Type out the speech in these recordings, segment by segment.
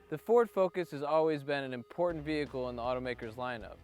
The Ford Focus has always been an important vehicle in the automaker's lineup.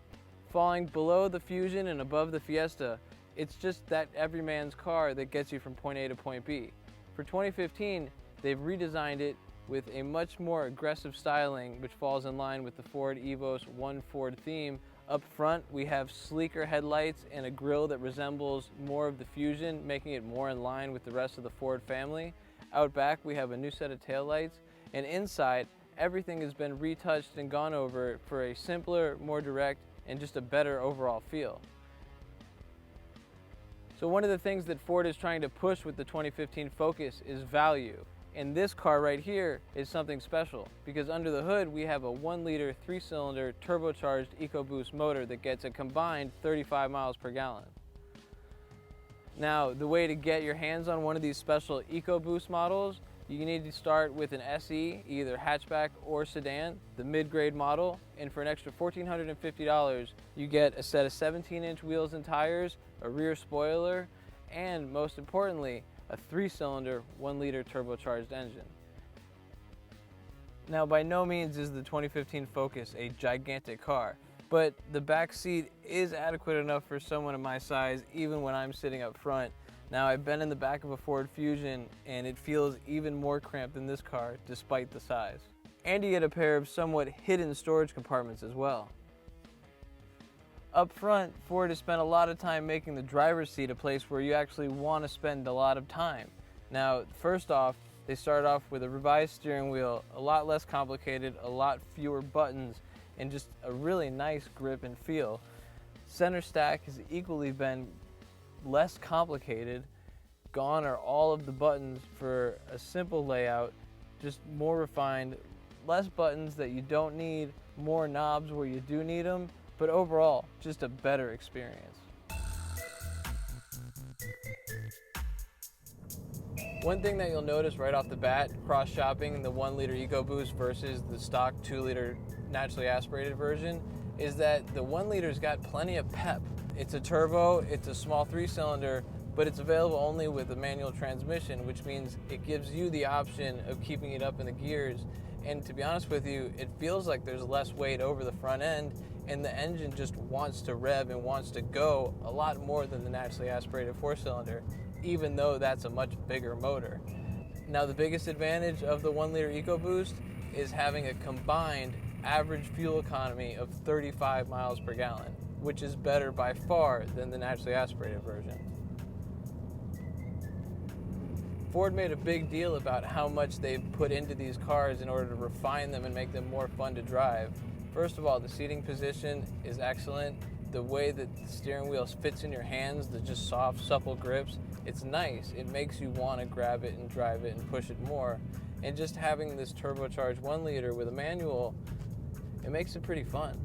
Falling below the Fusion and above the Fiesta, it's just that everyman's car that gets you from point A to point B. For 2015, they've redesigned it with a much more aggressive styling, which falls in line with the Ford Evos One Ford theme. Up front, we have sleeker headlights and a grille that resembles more of the Fusion, making it more in line with the rest of the Ford family. Out back, we have a new set of taillights, and inside, everything has been retouched and gone over for a simpler, more direct, and just a better overall feel. So one of the things that Ford is trying to push with the 2015 Focus is value. And this car right here is something special because under the hood we have a 1-liter 3-cylinder turbocharged EcoBoost motor that gets a combined 35 miles per gallon. Now, the way to get your hands on one of these special EcoBoost models, you need to start with an SE, either hatchback or sedan, the mid-grade model, and for an extra $1,450, you get a set of 17-inch wheels and tires, a rear spoiler, and most importantly, a 3-cylinder 1-liter turbocharged engine. Now, by no means is the 2015 Focus a gigantic car, but the back seat is adequate enough for someone of my size, even when I'm sitting up front. Now, I've been in the back of a Ford Fusion and it feels even more cramped than this car despite the size. And you get a pair of somewhat hidden storage compartments as well. Up front, Ford has spent a lot of time making the driver's seat a place where you actually want to spend a lot of time. Now, first off, they start off with a revised steering wheel, a lot less complicated, a lot fewer buttons, and just a really nice grip and feel. Center stack has equally been less complicated. Gone are all of the buttons for a simple layout, just more refined, less buttons that you don't need, more knobs where you do need them, but overall, just a better experience. One thing that you'll notice right off the bat, cross-shopping the 1-liter EcoBoost versus the stock 2-liter naturally aspirated version, is that the 1-liter's got plenty of pep. It's a turbo, it's a small 3-cylinder, but it's available only with a manual transmission, which means it gives you the option of keeping it up in the gears. And to be honest with you, it feels like there's less weight over the front end, and the engine just wants to rev and wants to go a lot more than the naturally aspirated 4-cylinder, even though that's a much bigger motor. Now, the biggest advantage of the 1-liter EcoBoost is having a combined average fuel economy of 35 miles per gallon, which is better by far than the naturally aspirated version. Ford made a big deal about how much they've put into these cars in order to refine them and make them more fun to drive. First of all, the seating position is excellent. The way that the steering wheel fits in your hands, the just soft, supple grips, it's nice. It makes you want to grab it and drive it and push it more. And just having this turbocharged 1-liter with a manual, it makes it pretty fun.